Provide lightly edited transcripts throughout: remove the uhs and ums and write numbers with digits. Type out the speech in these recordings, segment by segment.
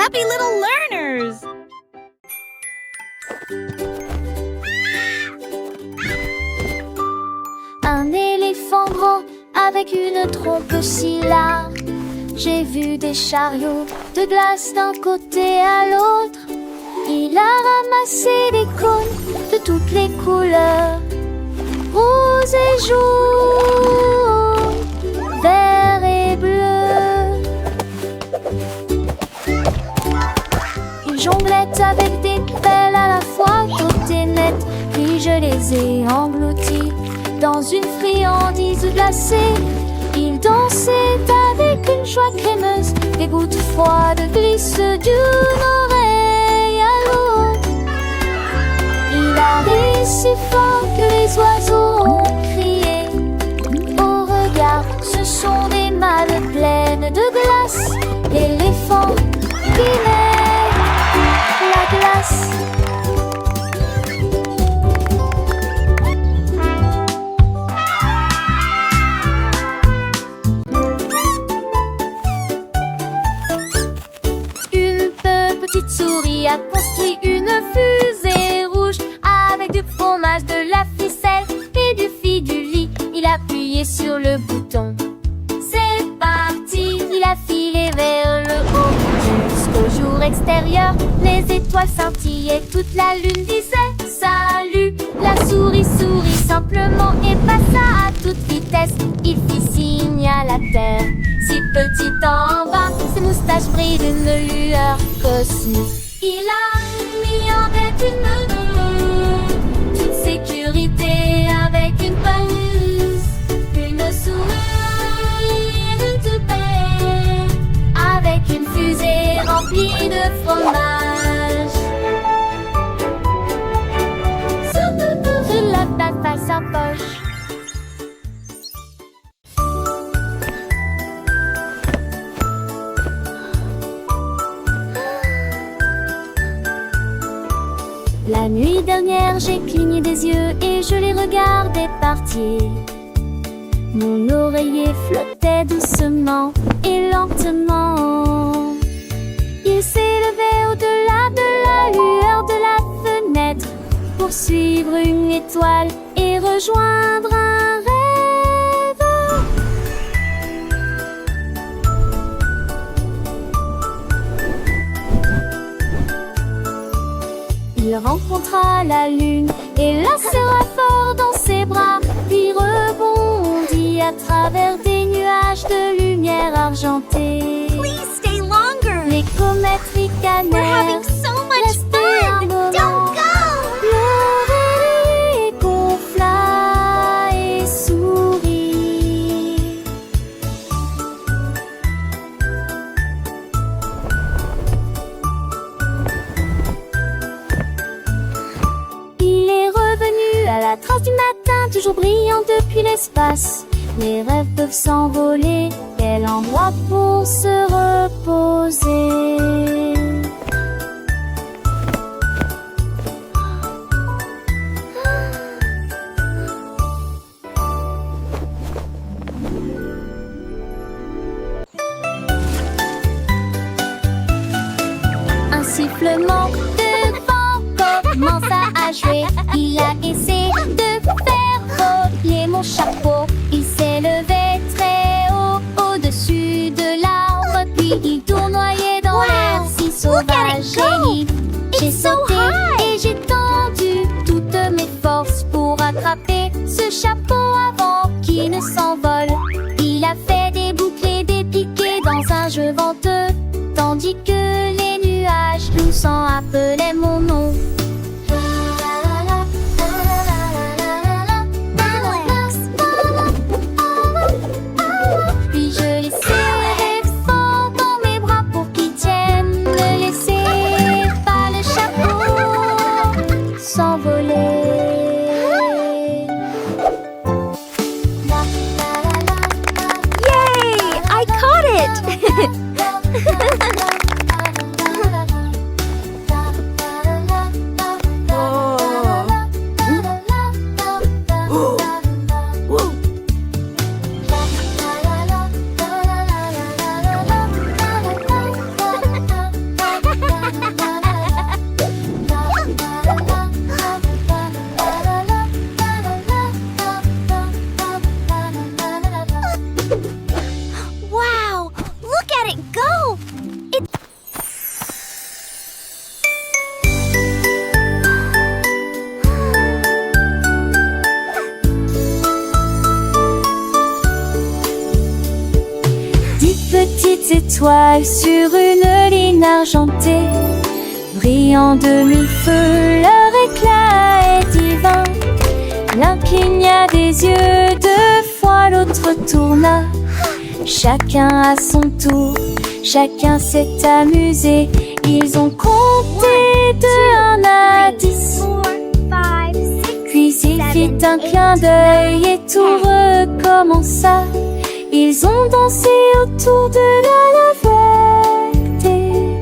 happy little learners! Un éléphant grand avec une trompe si large. J'ai vu des chariots de glace d'un côté à l'autre. Il a ramassé des cônes de toutes les couleurs, rose et jaune, vert et bleu. Il jonglait avec des pelles à la fois toutes et nettes, puis je les ai engloutis dans une friandise glacée. Il dansait avec une joie crémeuse, des gouttes froides glissent d'une oreille à l'autre. Il a ri si fort que les oiseaux ont crié. Au regard, ce sont des malles pleines de glace. L'éléphant qui met la glace. Souris a construit une fusée rouge avec du fromage, de la ficelle et du fil-du-lit. Il a appuyé sur le bouton. C'est parti! Il a filé vers le haut jusqu'au jour extérieur. Les étoiles scintillaient, toute la lune disait salut. La souris sourit simplement et passa à toute vitesse. Il fit signe à la terre, si petit en bas, ses moustaches brillent d'une lueur cosmique. Il a mis en tête une sécurité avec une pause, une souris et une toupette, avec une fusée remplie de fromage. Sur la tête à sa poche. La nuit dernière, j'ai cligné des yeux et je les regardais partir. Mon oreiller flottait doucement et lentement. Il s'élevait au-delà de la lueur de la fenêtre pour suivre une étoile et rejoindre un rêve. Il rencontra la lune et la serra fort dans ses bras, puis rebondit à travers des nuages de lumière argentée. Please stay longer! Les comètes We're ricanèrent. having so much Restez un fun! moment. Don't go! Le rêve gonfla et sourit. Il est revenu à la trace du matin, toujours brillant depuis l'espace. Les rêves peuvent s'envoler, quel endroit pour se reposer. Un sifflement de vent commença à jouer. Il a essayé de faire voler mon chapeau. Il s'élevait très haut au-dessus de l'arbre, puis il tournoyait dans l'air si sauvage et libre. J'ai sauté et j'ai tendu toutes mes forces pour attraper ce chapeau avant qu'il ne s'envole. Il a fait des boucles et des piquets dans un jeu venteux, tandis que les nuages loussants appelaient mon nom. Puis je les serrai fort dans mes bras pour qu'ils tiennent. Ne laissez pas le chapeau s'envoler. Yay! I caught it! petites étoiles sur une ligne argentée, brillant de mille feux, leur éclat est divin. L'un cligna des yeux, deux fois l'autre tourna. Chacun à son tour, chacun s'est amusé. Ils ont compté de 1 à 10. Puis il fit un clin d'œil et tout recommença. Ils ont dansé autour de la lavette et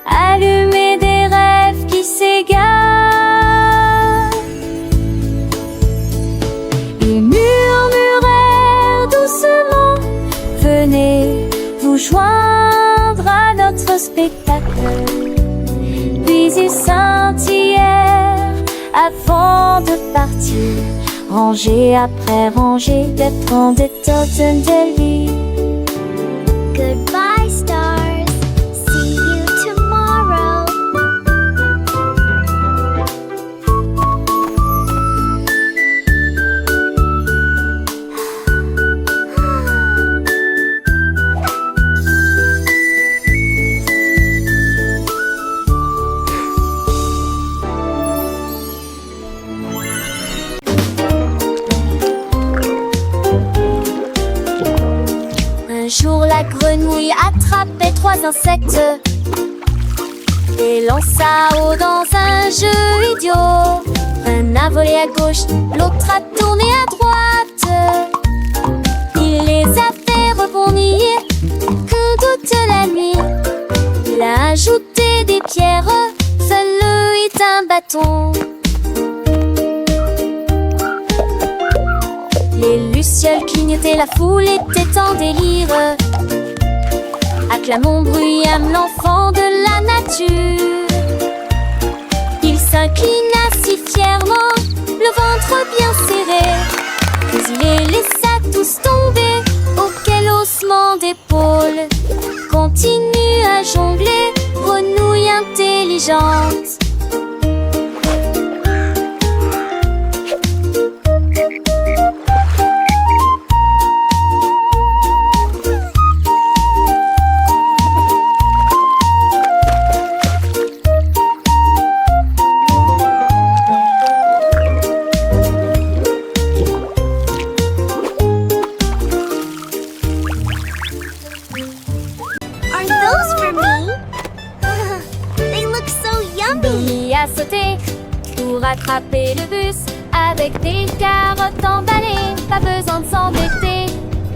allumé des rêves qui s'égarent. Ils murmurèrent doucement: venez vous joindre à notre spectacle. Puis ils scintillèrent avant de partir, rangée après rangée, dépend des totem de vie. Goodbye, stars. See you tomorrow. Un jour la grenouille attrapait 3 insectes et lança haut dans un jeu idiot. Un a volé à gauche, l'autre a tourné à droite. Il les a fait rebondir que toute la nuit. Il a ajouté des pierres, seul est un bâton. Les lucioles clignotaient, la foule était en délire. Acclamons bruyamment l'enfant de la nature. Il s'inclina si fièrement, le ventre bien serré, puis il les laissa tous tomber. Oh, quel haussement d'épaule! Continue à jongler, grenouille intelligente. Are those for me? They look so yummy. Billy a sauté pour attraper le bus avec des carottes emballées. Pas besoin de s'embêter,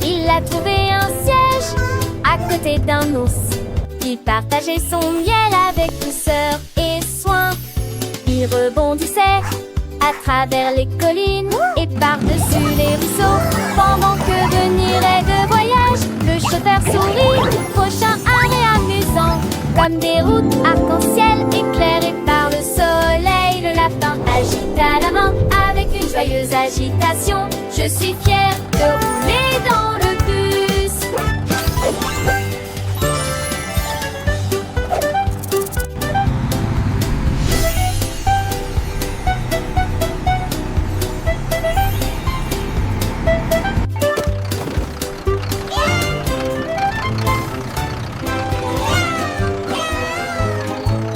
il a trouvé un siège à côté d'un ours. Il partageait son miel avec douceur et soin. Il rebondissait à travers les collines et par-dessus les ruisseaux. Pendant que venirait de voyage, le chauffeur sourit. Prochain arrêt amusant, comme des routes arc-en-ciel éclairées par le soleil. Le lapin agita la main avec une joyeuse agitation. Je suis fier de rouler dans le bus.